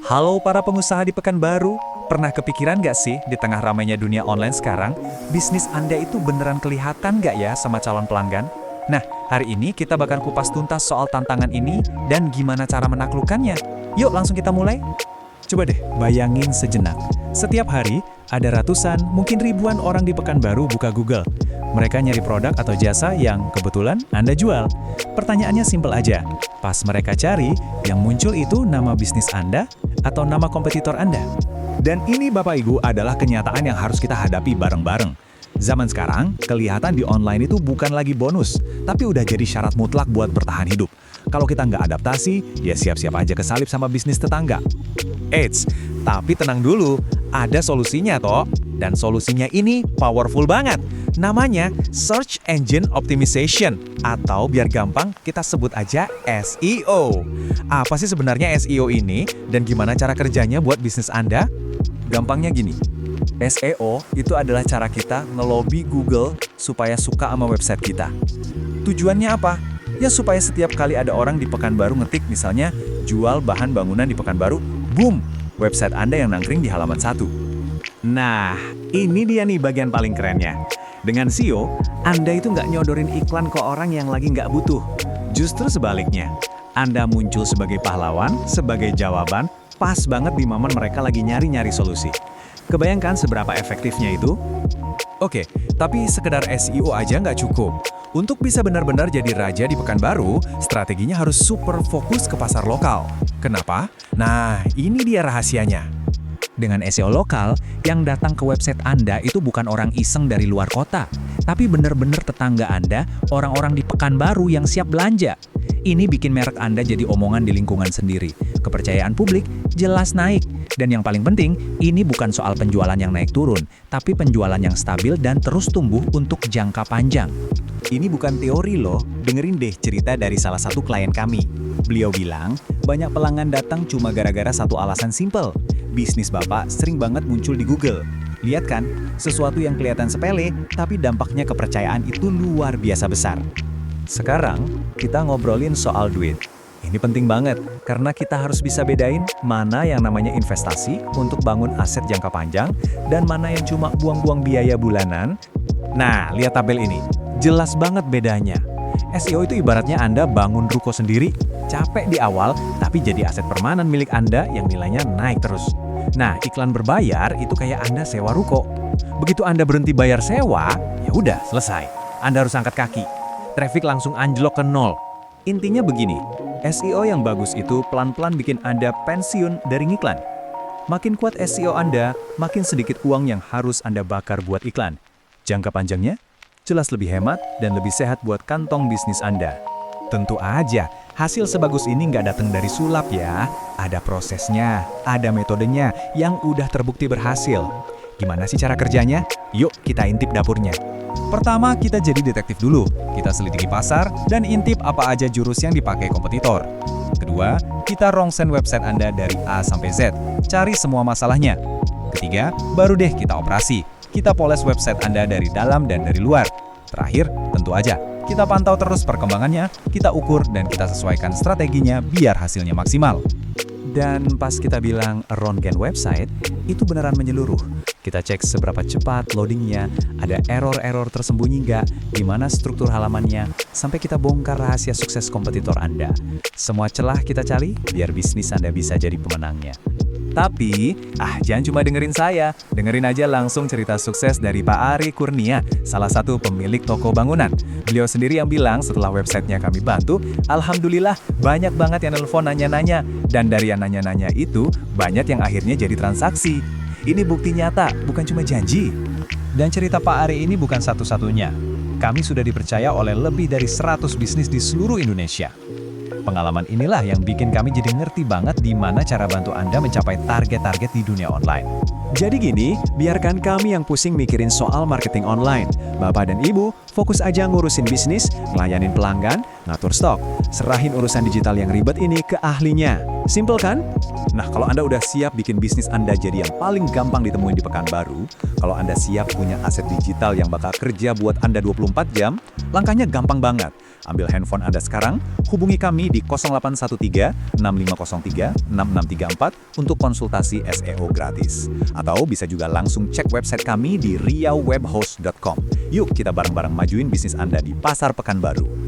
Halo para pengusaha di Pekanbaru, pernah kepikiran nggak sih di tengah ramainya dunia online sekarang, bisnis Anda itu beneran kelihatan nggak ya sama calon pelanggan? Nah, hari ini kita bakal kupas tuntas soal tantangan ini dan gimana cara menaklukkannya. Yuk langsung kita mulai. Coba deh bayangin sejenak, setiap hari ada ratusan, mungkin ribuan orang di Pekanbaru buka Google. Mereka nyari produk atau jasa yang kebetulan Anda jual. Pertanyaannya simpel aja, pas mereka cari, yang muncul itu nama bisnis Anda atau nama kompetitor Anda? Dan ini Bapak Ibu adalah kenyataan yang harus kita hadapi bareng-bareng. Zaman sekarang, kelihatan di online itu bukan lagi bonus, tapi udah jadi syarat mutlak buat bertahan hidup. Kalau kita nggak adaptasi, ya siap-siap aja kesalip sama bisnis tetangga. Eits, tapi tenang dulu, ada solusinya toh. Dan solusinya ini powerful banget. Namanya Search Engine Optimization, atau biar gampang kita sebut aja SEO. Apa sih sebenarnya SEO ini dan gimana cara kerjanya buat bisnis Anda? Gampangnya gini, SEO itu adalah cara kita ngelobi Google supaya suka sama website kita. Tujuannya apa? Ya supaya setiap kali ada orang di Pekanbaru ngetik misalnya jual bahan bangunan di Pekanbaru, boom, website Anda yang nangkring di halaman 1. Nah, ini dia nih bagian paling kerennya. Dengan SEO, Anda itu nggak nyodorin iklan ke orang yang lagi nggak butuh. Justru sebaliknya, Anda muncul sebagai pahlawan, sebagai jawaban, pas banget di momen mereka lagi nyari-nyari solusi. Kebayangkan seberapa efektifnya itu? Oke, tapi sekedar SEO aja nggak cukup. Untuk bisa benar-benar jadi raja di Pekanbaru, strateginya harus super fokus ke pasar lokal. Kenapa? Nah, ini dia rahasianya. Dengan SEO lokal, yang datang ke website Anda itu bukan orang iseng dari luar kota, tapi benar-benar tetangga Anda, orang-orang di Pekanbaru yang siap belanja. Ini bikin merek Anda jadi omongan di lingkungan sendiri. Kepercayaan publik jelas naik. Dan yang paling penting, ini bukan soal penjualan yang naik turun, tapi penjualan yang stabil dan terus tumbuh untuk jangka panjang. Ini bukan teori loh, dengerin deh cerita dari salah satu klien kami. Beliau bilang, banyak pelanggan datang cuma gara-gara satu alasan simpel. Bisnis Bapak sering banget muncul di Google. Lihat kan, sesuatu yang kelihatan sepele, tapi dampaknya kepercayaan itu luar biasa besar. Sekarang, kita ngobrolin soal duit. Ini penting banget, karena kita harus bisa bedain mana yang namanya investasi untuk bangun aset jangka panjang, dan mana yang cuma buang-buang biaya bulanan. Nah, lihat tabel ini. Jelas banget bedanya. SEO itu ibaratnya Anda bangun ruko sendiri, capek di awal, tapi jadi aset permanen milik Anda yang nilainya naik terus. Nah, iklan berbayar itu kayak Anda sewa ruko. Begitu Anda berhenti bayar sewa, ya udah selesai. Anda harus angkat kaki. Traffic langsung anjlok ke nol. Intinya begini, SEO yang bagus itu pelan-pelan bikin Anda pensiun dari iklan. Makin kuat SEO Anda, makin sedikit uang yang harus Anda bakar buat iklan. Jangka panjangnya, jelas lebih hemat dan lebih sehat buat kantong bisnis Anda. Tentu aja, hasil sebagus ini nggak datang dari sulap ya. Ada prosesnya, ada metodenya yang udah terbukti berhasil. Gimana sih cara kerjanya? Yuk kita intip dapurnya. Pertama, kita jadi detektif dulu. Kita selidiki pasar dan intip apa aja jurus yang dipakai kompetitor. Kedua, kita rongsen website Anda dari A sampai Z. Cari semua masalahnya. Ketiga, baru deh kita operasi. Kita poles website Anda dari dalam dan dari luar. Terakhir, tentu aja, kita pantau terus perkembangannya, kita ukur dan kita sesuaikan strateginya biar hasilnya maksimal. Dan pas kita bilang ronggen website, itu beneran menyeluruh. Kita cek seberapa cepat loadingnya, ada error-error tersembunyi nggak, gimana struktur halamannya, sampai kita bongkar rahasia sukses kompetitor Anda. Semua celah kita cari, biar bisnis Anda bisa jadi pemenangnya. Tapi, jangan cuma dengerin saya, dengerin aja langsung cerita sukses dari Pak Ari Kurnia, salah satu pemilik toko bangunan. Beliau sendiri yang bilang setelah websitenya kami bantu, alhamdulillah banyak banget yang nelfon nanya-nanya, dan dari yang nanya-nanya itu, banyak yang akhirnya jadi transaksi. Ini bukti nyata, bukan cuma janji. Dan cerita Pak Ari ini bukan satu-satunya. Kami sudah dipercaya oleh lebih dari 100 bisnis di seluruh Indonesia. Pengalaman inilah yang bikin kami jadi ngerti banget di mana cara bantu Anda mencapai target-target di dunia online. Jadi gini, biarkan kami yang pusing mikirin soal marketing online. Bapak dan Ibu, fokus aja ngurusin bisnis, ngelayanin pelanggan, ngatur stok. Serahin urusan digital yang ribet ini ke ahlinya. Simple kan? Nah, kalau Anda udah siap bikin bisnis Anda jadi yang paling gampang ditemuin di Pekanbaru, kalau Anda siap punya aset digital yang bakal kerja buat Anda 24 jam, langkahnya gampang banget. Ambil handphone Anda sekarang, hubungi kami di 0813-6503-6634 untuk konsultasi SEO gratis. Atau bisa juga langsung cek website kami di riauwebhost.com. Yuk kita bareng-bareng majuin bisnis Anda di Pasar Pekanbaru.